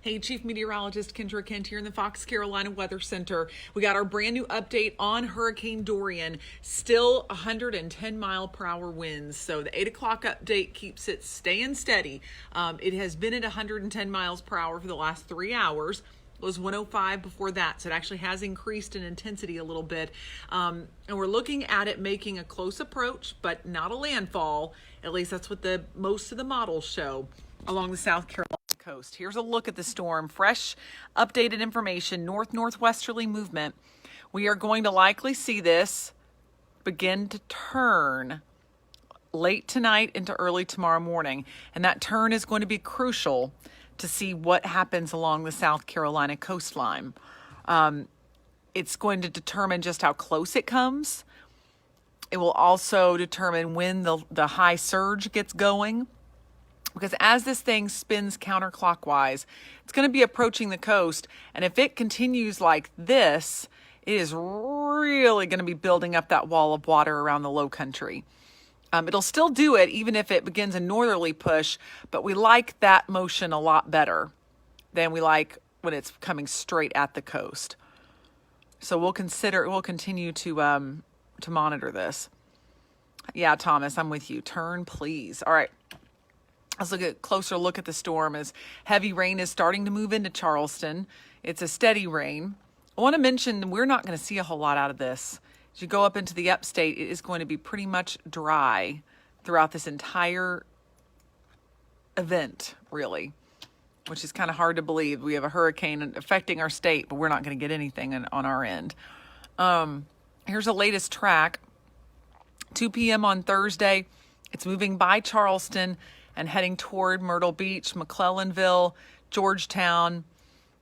Hey, Chief Meteorologist Kendra Kent here in the Fox Carolina Weather Center. We got our brand new update on Hurricane-Dorian. Still 110 mile per hour winds. So the 8 o'clock update keeps it staying steady. It has been at 110 miles per hour for the last 3 hours. It was 105 before that, so it actually has increased in intensity a little bit. And we're looking at it making a close approach, but not a landfall. At least that's what most of the models show along the South Carolina coast. Here's a look at the storm. Fresh, updated information, northwesterly movement. We are going to likely see this begin to turn late tonight into early tomorrow morning. And that turn is going to be crucial to see what happens along the South Carolina coastline. It's going to determine just how close it comes. It will also determine when the high surge gets going. Because as this thing spins counterclockwise, it's going to be approaching the coast. And if it continues like this, it is really going to be building up that wall of water around the low country. It'll still do it even if it begins a northerly push, but we like that motion a lot better than we like when it's coming straight at the coast. So we'll continue to monitor this. Yeah, Thomas, I'm with you. Turn, please. All right. Let's look at a closer look at the storm as heavy rain is starting to move into Charleston. It's a steady rain. I want to mention we're not going to see a whole lot out of this. As you go up into the upstate, it is going to be pretty much dry throughout this entire event, really, which is kind of hard to believe. We have a hurricane affecting our state, but we're not going to get anything on our end. Here's the latest track. 2 p.m. on Thursday. It's moving by Charleston and heading toward Myrtle Beach, McClellanville, Georgetown.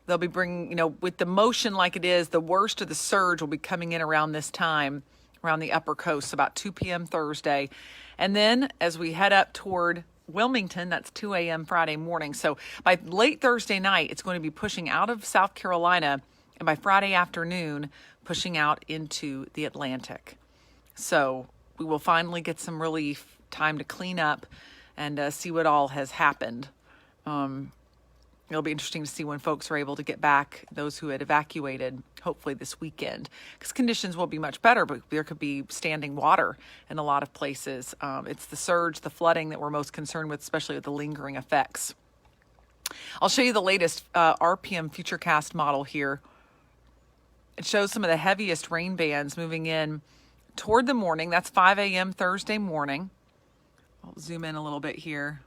They'll be bringing, with the motion like it is, the worst of the surge will be coming in around this time, around the upper coast, about 2 p.m. Thursday. And then as we head up toward Wilmington, that's 2 a.m. Friday morning. So by late Thursday night, it's going to be pushing out of South Carolina, and by Friday afternoon, pushing out into the Atlantic. So we will finally get some relief, time to clean up, and see what all has happened. It'll be interesting to see when folks are able to get back, those who had evacuated, hopefully this weekend, because conditions will be much better, but there could be standing water in a lot of places. It's the surge, the flooding that we're most concerned with, especially with the lingering effects. I'll show you the latest RPM Futurecast model here. It shows some of the heaviest rain bands moving in toward the morning. That's 5 a.m. Thursday morning. I'll zoom in a little bit here.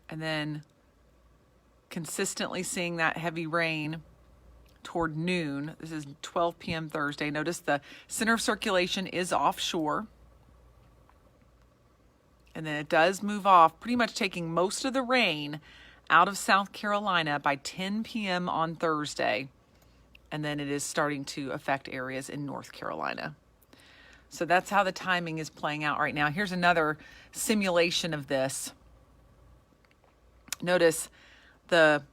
And then consistently seeing that heavy rain toward noon. This is 12 p.m. Thursday. Notice the center of circulation is offshore. And then it does move off, pretty much taking most of the rain out of South Carolina by 10 p.m. on Thursday. And then it is starting to affect areas in North Carolina. So that's how the timing is playing out right now. Here's another simulation of this. Notice the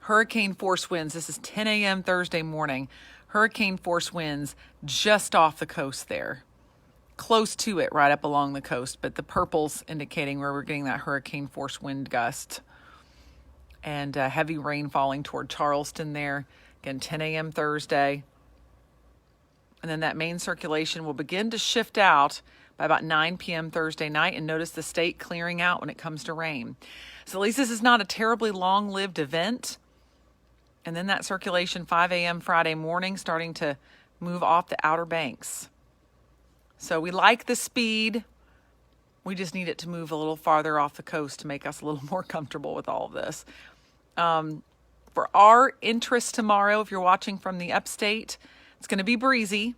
hurricane force winds. This is 10 a.m. Thursday morning. Hurricane force winds just off the coast there. Close to it, right up along the coast. But the purple's indicating where we're getting that hurricane force wind gust. And heavy rain falling toward Charleston there. Again, 10 a.m. Thursday. And then that main circulation will begin to shift out by about 9 p.m. Thursday night. And notice the state clearing out when it comes to rain. So at least this is not a terribly long-lived event. And then that circulation 5 a.m. Friday morning starting to move off the Outer Banks. So we like the speed. We just need it to move a little farther off the coast to make us a little more comfortable with all of this. For our interest tomorrow, if you're watching from the upstate, it's going to be breezy,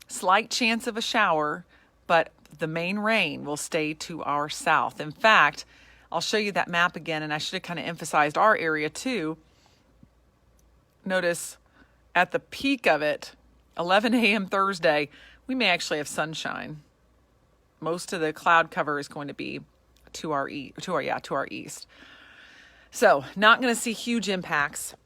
slight chance of a shower, but the main rain will stay to our south. In fact, I'll show you that map again, and I should have kind of emphasized our area too. Notice at the peak of it, 11 a.m. Thursday, we may actually have sunshine. Most of the cloud cover is going to be to our east. So not going to see huge impacts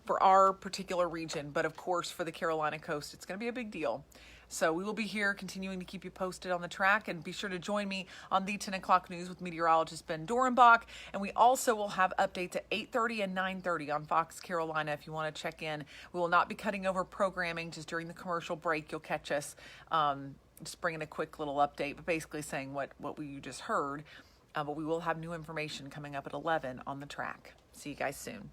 for our particular region, but of course for the Carolina coast, it's going to be a big deal. So we will be here continuing to keep you posted on the track, and be sure to join me on the 10 o'clock news with meteorologist Ben Dorenbach. And we also will have updates at 8:30 and 9:30 on Fox Carolina if you want to check in. We will not be cutting over programming. Just during the commercial break, you'll catch us just bringing a quick little update, but basically saying what you just heard. But we will have new information coming up at 11 on the track. See you guys soon.